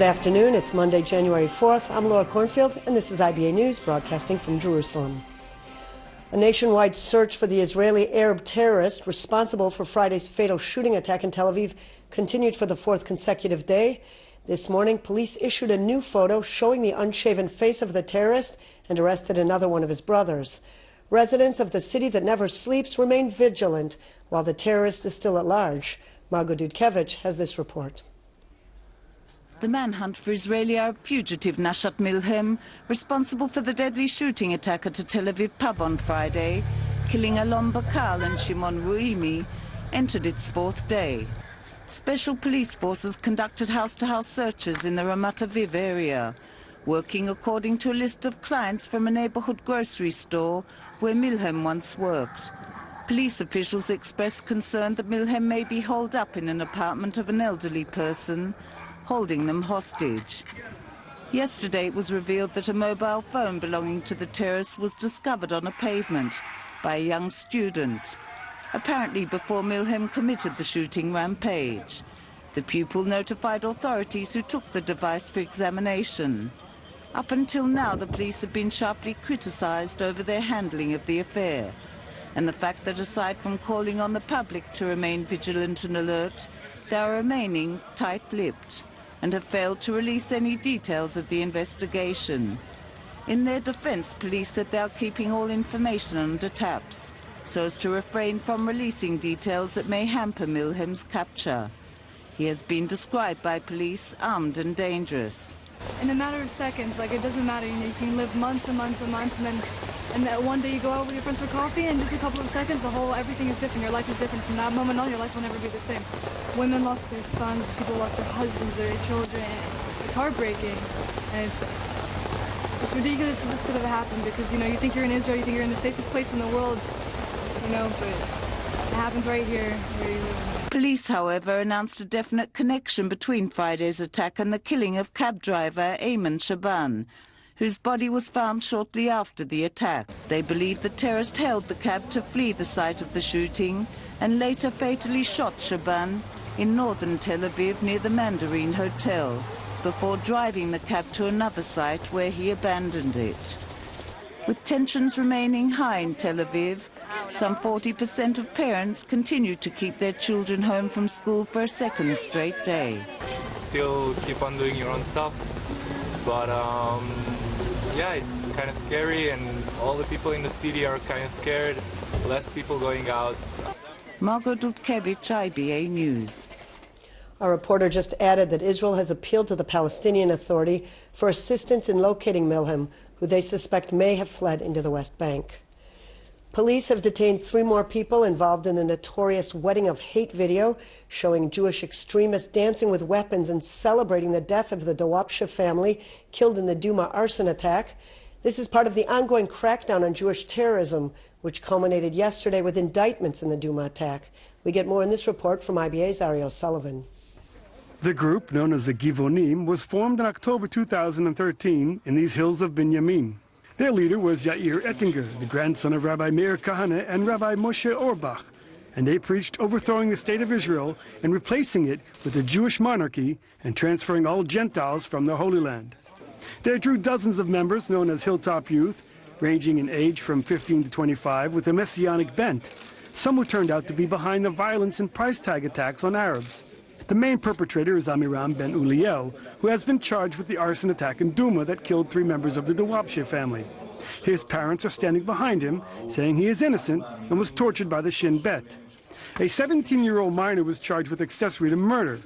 Good afternoon. It's Monday, January 4th. I'm Laura Cornfield, and this is IBA News, broadcasting from Jerusalem. A nationwide search for the Israeli Arab terrorist responsible for Friday's fatal shooting attack in Tel Aviv continued for the fourth consecutive day. This morning, police issued a new photo showing the unshaven face of the terrorist and arrested another one of his brothers. Residents of the city that never sleeps remain vigilant while the terrorist is still at large. Margot Dudkevich has this report. The manhunt for Israeli Arab fugitive Nashat Milhem, responsible for the deadly shooting attack at a Tel Aviv pub on Friday, killing Alon Bakal and Shimon Ruimi, entered its fourth day. Special police forces conducted house-to-house searches in the Ramat Aviv area, working according to a list of clients from a neighborhood grocery store where Milhem once worked. Police officials expressed concern that Milhem may be holed up in an apartment of an elderly person, holding them hostage. Yesterday it was revealed that a mobile phone belonging to the terrorist was discovered on a pavement by a young student, apparently before Milhem committed the shooting rampage. The pupil notified authorities who took the device for examination. Up until now, the police have been sharply criticized over their handling of the affair, and the fact that aside from calling on the public to remain vigilant and alert, they are remaining tight-lipped and have failed to release any details of the investigation. In their defense, police said they are keeping all information under taps so as to refrain from releasing details that may hamper Milhem's capture. He has been described by police armed and dangerous. In a matter of seconds, it doesn't matter, you can live months and months and months, and then one day you go out with your friends for coffee, and just a couple of seconds, everything is different. Your life is different. From that moment on, your life will never be the same. Women lost their sons, people lost their husbands, their children. It's heartbreaking, and it's ridiculous that this could have happened because, you think you're in Israel, you think you're in the safest place in the world, but it happens right here where you live. Police, however, announced a definite connection between Friday's attack and the killing of cab driver Ayman Shaban, whose body was found shortly after the attack. They believe the terrorist hailed the cab to flee the site of the shooting and later fatally shot Shaban in northern Tel Aviv near the Mandarin Hotel, before driving the cab to another site where he abandoned it. With tensions remaining high in Tel Aviv, some 40% of parents continue to keep their children home from school for a second straight day. Still keep on doing your own stuff, but yeah, it's kind of scary, and all the people in the city are kind of scared. Less people going out. Margot Dudkevich, IBA News. Our reporter just added that Israel has appealed to the Palestinian Authority for assistance in locating Milhem, who they suspect may have fled into the West Bank. Police have detained 3 more people involved in the notorious Wedding of Hate video showing Jewish extremists dancing with weapons and celebrating the death of the Dawabshe family killed in the Duma arson attack. This is part of the ongoing crackdown on Jewish terrorism, which culminated yesterday with indictments in the Duma attack. We get more in this report from IBA's Ari O'Sullivan. The group, known as the Givonim, was formed in October 2013 in these hills of Binyamin. Their leader was Yair Ettinger, the grandson of Rabbi Meir Kahane and Rabbi Moshe Orbach, and they preached overthrowing the state of Israel and replacing it with a Jewish monarchy and transferring all Gentiles from their Holy Land. They drew dozens of members known as Hilltop Youth, ranging in age from 15 to 25, with a messianic bent, some who turned out to be behind the violence and price tag attacks on Arabs. The main perpetrator is Amiram Ben Uliel, who has been charged with the arson attack in Duma that killed 3 members of the Dawabshe family. His parents are standing behind him, saying he is innocent and was tortured by the Shin Bet. A 17-year-old minor was charged with accessory to murder.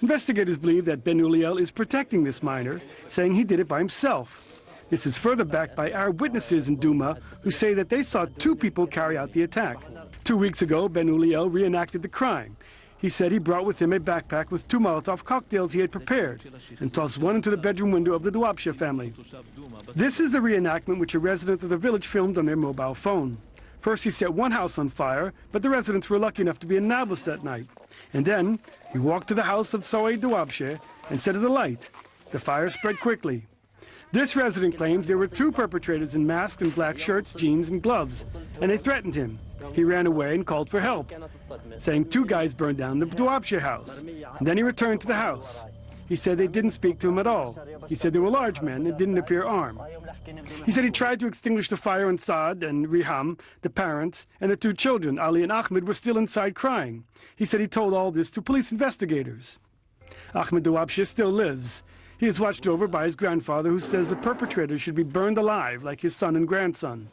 Investigators believe that Ben Uliel is protecting this minor, saying he did it by himself. This is further backed by Arab witnesses in Duma who say that they saw 2 people carry out the attack. 2 weeks ago, Ben Uliel reenacted the crime. He said he brought with him a backpack with 2 Molotov cocktails he had prepared and tossed one into the bedroom window of the Dawabshe family. This is the reenactment which a resident of the village filmed on their mobile phone. First he set one house on fire, but the residents were lucky enough to be in Nablus that night. And then he walked to the house of Soei Dawabshe and set it alight. The fire spread quickly. This resident claims there were 2 perpetrators in masks and black shirts, jeans, and gloves, and they threatened him. He ran away and called for help, saying 2 guys burned down the Dawabshe house, and then he returned to the house. He said they didn't speak to him at all. He said they were large men and didn't appear armed. He said he tried to extinguish the fire, and Saad and Riham, the parents, and the two children, Ali and Ahmed, were still inside crying. He said he told all this to police investigators. Ahmed Dawabsheh still lives. He is watched over by his grandfather, who says the perpetrators should be burned alive like his son and grandson.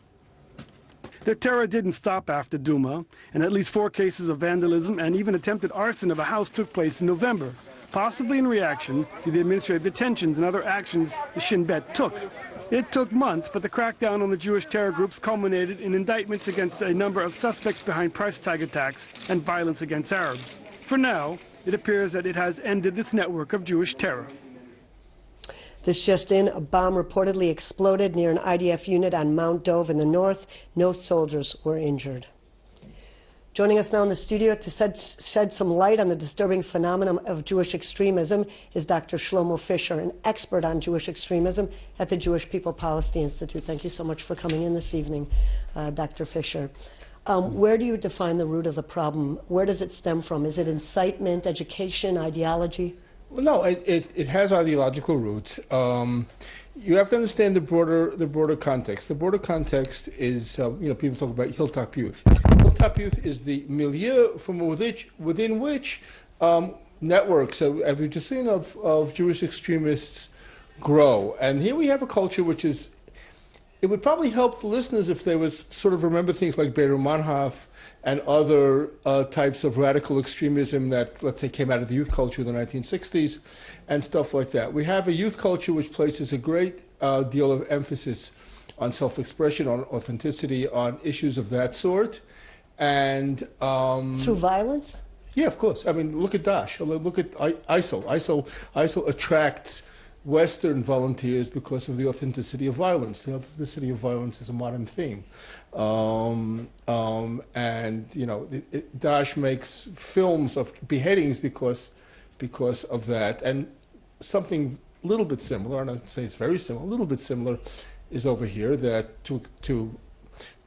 The terror didn't stop after Duma, and at least 4 cases of vandalism and even attempted arson of a house took place in November, possibly in reaction to the administrative detentions and other actions the Shin Bet took. It took months, but the crackdown on the Jewish terror groups culminated in indictments against a number of suspects behind price tag attacks and violence against Arabs. For now, it appears that it has ended this network of Jewish terror. This just in, a bomb reportedly exploded near an IDF unit on Mount Dove in the north. No soldiers were injured. Joining us now in the studio to shed some light on the disturbing phenomenon of Jewish extremism is Dr. Shlomo Fisher, an expert on Jewish extremism at the Jewish People Policy Institute. Thank you so much for coming in this evening, Dr. Fisher. Where do you define the root of the problem? Where does it stem from? Is it incitement, education, ideology? Well, no, it has ideological roots. You have to understand the broader context. The broader context is, people talk about Hilltop Youth. Hilltop Youth is the milieu from within which networks, as we've just seen, of Jewish extremists grow. And here we have a culture which is, it would probably help the listeners if they would sort of remember things like Beir Manhaf and other types of radical extremism that, let's say, came out of the youth culture of the 1960s and stuff like that. We have a youth culture which places a great deal of emphasis on self-expression, on authenticity, on issues of that sort. And through violence? Yeah, of course. I mean, look at Daesh. Look at ISIL. ISIL attracts Western volunteers because of the authenticity of violence. The authenticity of violence is a modern theme. And, Daesh makes films of beheadings because of that. And something a little bit similar, and I'd say it's very similar, a little bit similar, is over here, that to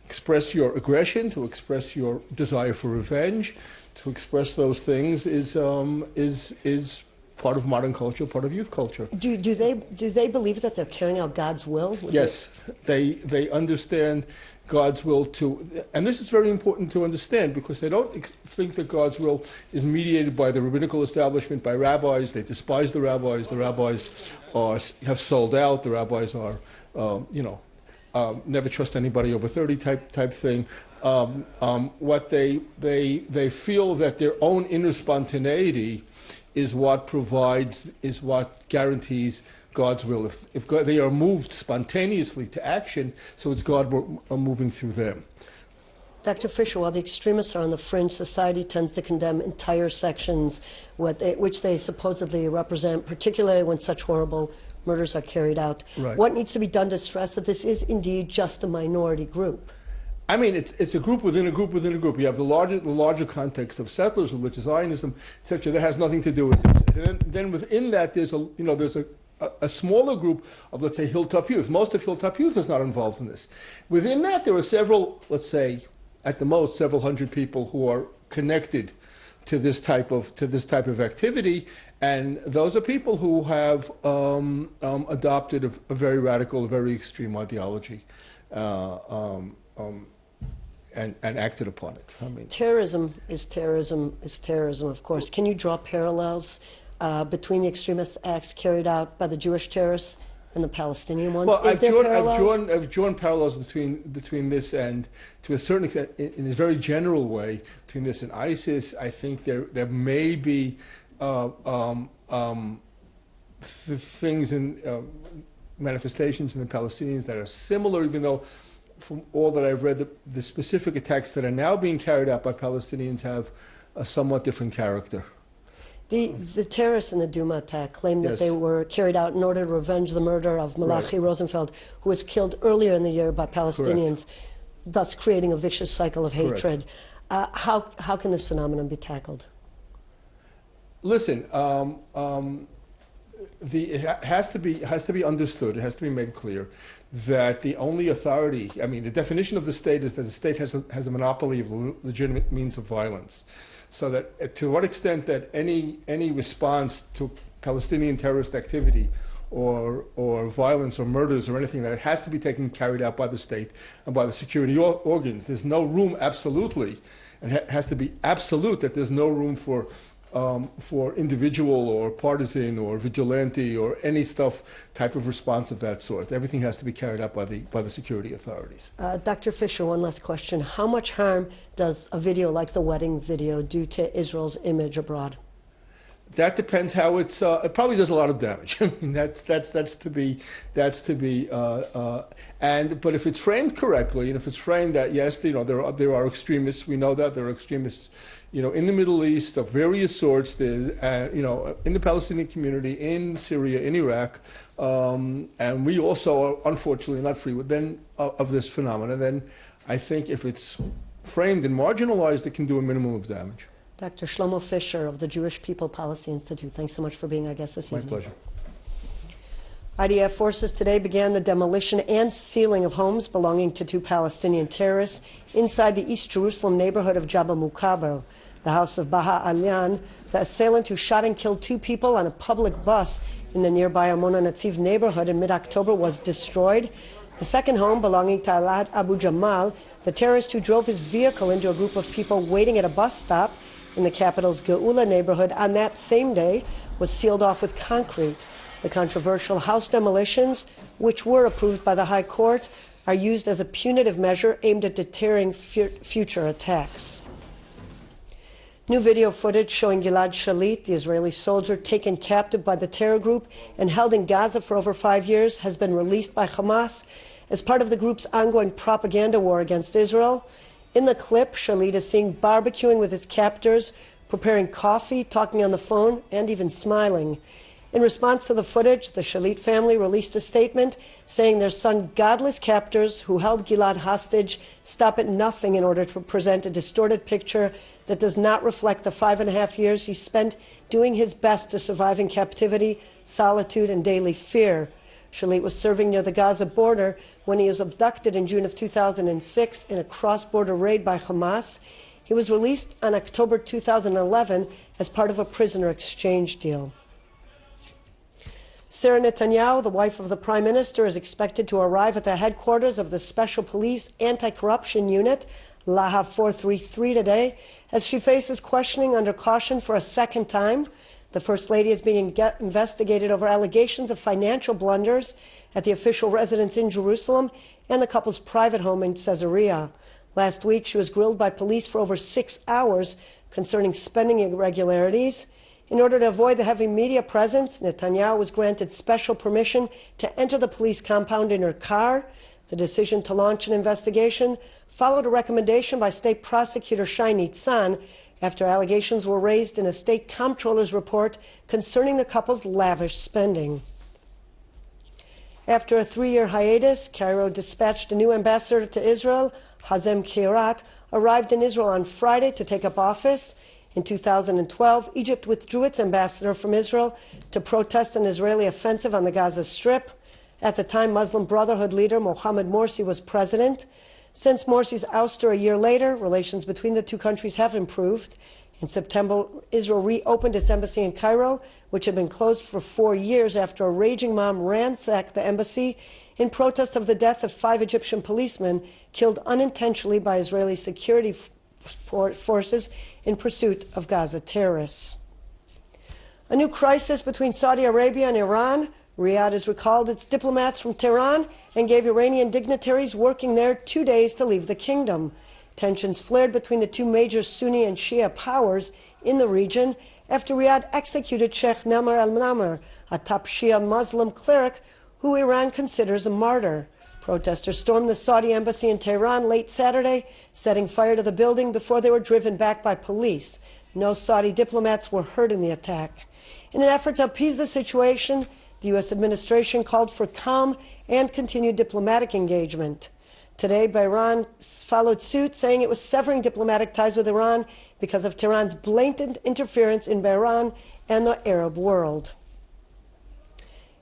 express your aggression, to express your desire for revenge, to express those things is part of modern culture, part of youth culture. Do they believe that they're carrying out God's will? Yes, they understand God's will too, and this is very important to understand because they don't think that God's will is mediated by the rabbinical establishment, by rabbis. They despise the rabbis. The rabbis have sold out. The rabbis are, never trust anybody over 30 type thing. What they feel that their own inner spontaneity is what guarantees God's will. If God, they are moved spontaneously to action, so it's God moving through them. Dr. Fisher, while the extremists are on the fringe, society tends to condemn entire sections which they supposedly represent, particularly when such horrible murders are carried out. Right. What needs to be done to stress that this is indeed just a minority group? I mean, it's a group within a group within a group. You have the larger context of settlers, which is Zionism, etc. That has nothing to do with this. And then within that, there's a smaller group of, let's say, Hilltop Youth. Most of Hilltop Youth is not involved in this. Within that, there are several, let's say, at the most, several hundred people who are connected to this type of activity, and those are people who have adopted a very radical, a very extreme ideology. And acted upon it. I mean, terrorism is terrorism, of course. Can you draw parallels between the extremist acts carried out by the Jewish terrorists and the Palestinian ones? Well, I've drawn parallels between this and, to a certain extent, in a very general way, between this and ISIS. I think there may be things in manifestations in the Palestinians that are similar, even though, from all that I've read, the specific attacks that are now being carried out by Palestinians have a somewhat different character. The terrorists in the Duma attack claim that Yes. they were carried out in order to revenge the murder of Malachi Rosenfeld, who was killed earlier in the year by Palestinians, thus creating a vicious cycle of hatred. How can this phenomenon be tackled? Listen, it has to be understood, it has to be made clear that the only authority, I mean, the definition of the state is that the state has a monopoly of legitimate means of violence. So that to what extent that any response to Palestinian terrorist activity or violence or murders or anything, that it has to be carried out by the state and by the security organs. There's no room, absolutely, and it has to be absolute, that there's no room for individual or partisan or vigilante or any type of response of that sort. Everything has to be carried out by the security authorities. Dr. Fisher, one last question. How much harm does a video like the wedding video do to Israel's image abroad? That depends how it probably does a lot of damage. I mean, that's to be, but if it's framed correctly, and if it's framed that, yes, there are extremists, we know that there are extremists, in the Middle East of various sorts, there's, in the Palestinian community, in Syria, in Iraq, and we also are unfortunately not free of this phenomenon. Then I think if it's framed and marginalized, it can do a minimum of damage. Dr. Shlomo Fisher of the Jewish People Policy Institute, thanks so much for being our guest this evening. My pleasure. IDF forces today began the demolition and sealing of homes belonging to 2 Palestinian terrorists inside the East Jerusalem neighborhood of Jabal Mukaber, the house of Baha Alyan, the assailant who shot and killed 2 people on a public bus in the nearby Amona Natziv neighborhood in mid-October, was destroyed. The second home, belonging to Alad Abu Jamal, the terrorist who drove his vehicle into a group of people waiting at a bus stop in the capital's Geula neighborhood on that same day, was sealed off with concrete. The controversial house demolitions, which were approved by the High Court, are used as a punitive measure aimed at deterring future attacks. New video footage showing Gilad Shalit, the Israeli soldier taken captive by the terror group and held in Gaza for over 5 years, has been released by Hamas as part of the group's ongoing propaganda war against Israel. In the clip, Shalit is seen barbecuing with his captors, preparing coffee, talking on the phone, and even smiling. In response to the footage, the Shalit family released a statement saying their son godless captors who held Gilad hostage stop at nothing in order to present a distorted picture that does not reflect the 5.5 years he spent doing his best to survive in captivity, solitude, and daily fear. Shalit was serving near the Gaza border when he was abducted in June of 2006 in a cross-border raid by Hamas. He was released on October 2011 as part of a prisoner exchange deal. Sarah Netanyahu, the wife of the Prime Minister, is expected to arrive at the headquarters of the Special Police Anti-Corruption Unit, Lahav 433, today, as she faces questioning under caution for a second time. The First Lady is being investigated over allegations of financial blunders at the official residence in Jerusalem and the couple's private home in Caesarea. Last week, she was grilled by police for over 6 hours concerning spending irregularities. In order to avoid the heavy media presence, Netanyahu was granted special permission to enter the police compound in her car. The decision to launch an investigation followed a recommendation by State Prosecutor Shai Nitzan after allegations were raised in a state comptroller's report concerning the couple's lavish spending. After a 3-year hiatus, Cairo dispatched a new ambassador to Israel. Hazem Kirat arrived in Israel on Friday to take up office. In 2012, Egypt withdrew its ambassador from Israel to protest an Israeli offensive on the Gaza Strip. At the time, Muslim Brotherhood leader Mohammed Morsi was president. Since Morsi's ouster a year later, relations between the two countries have improved. In September, Israel reopened its embassy in Cairo, which had been closed for 4 years after a raging mob ransacked the embassy in protest of the death of 5 Egyptian policemen killed unintentionally by Israeli security forces in pursuit of Gaza terrorists. A new crisis between Saudi Arabia and Iran. Riyadh has recalled its diplomats from Tehran and gave Iranian dignitaries working there 2 days to leave the kingdom. Tensions flared between the two major Sunni and Shia powers in the region after Riyadh executed Sheikh Namr al-Namr, a top Shia Muslim cleric who Iran considers a martyr. Protesters stormed the Saudi embassy in Tehran late Saturday, setting fire to the building before they were driven back by police. No Saudi diplomats were hurt in the attack. In an effort to appease the situation, the U.S. administration called for calm and continued diplomatic engagement. Today, Bahrain followed suit, saying it was severing diplomatic ties with Iran because of Tehran's blatant interference in Bahrain and the Arab world.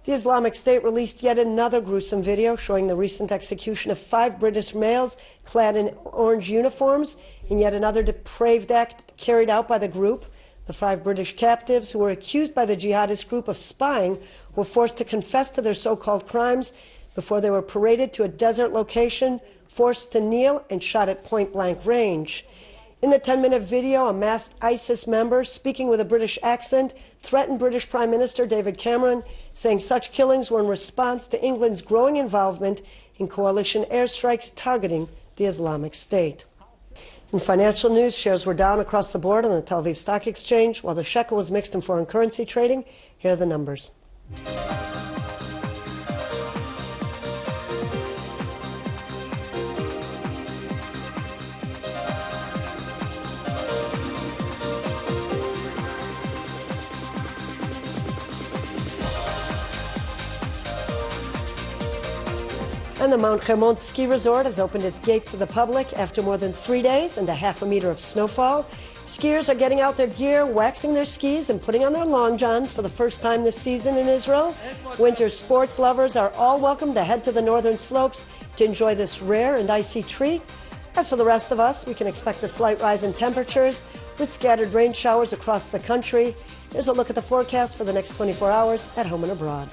The Islamic State released yet another gruesome video showing the recent execution of 5 British males clad in orange uniforms in yet another depraved act carried out by the group. The 5 British captives who were accused by the jihadist group of spying were forced to confess to their so-called crimes before they were paraded to a desert location, forced to kneel, and shot at point-blank range. In the 10-minute video, a masked ISIS member, speaking with a British accent, threatened British Prime Minister David Cameron, saying such killings were in response to England's growing involvement in coalition airstrikes targeting the Islamic State. In financial news, shares were down across the board on the Tel Aviv Stock Exchange, while the shekel was mixed in foreign currency trading. Here are the numbers. And the Mount Hermon ski resort has opened its gates to the public after more than 3 days and a half a meter of snowfall. Skiers are getting out their gear, waxing their skis, and putting on their long johns for the first time this season in Israel. Winter sports lovers are all welcome to head to the northern slopes to enjoy this rare and icy treat. As for the rest of us, we can expect a slight rise in temperatures with scattered rain showers across the country. Here's a look at the forecast for the next 24 hours at home and abroad.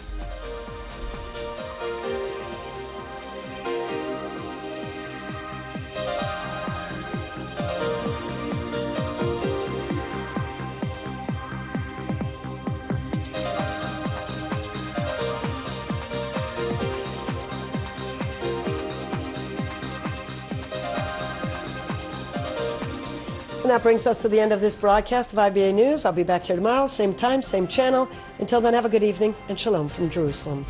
And that brings us to the end of this broadcast of IBA News. I'll be back here tomorrow, same time, same channel. Until then, have a good evening and shalom from Jerusalem.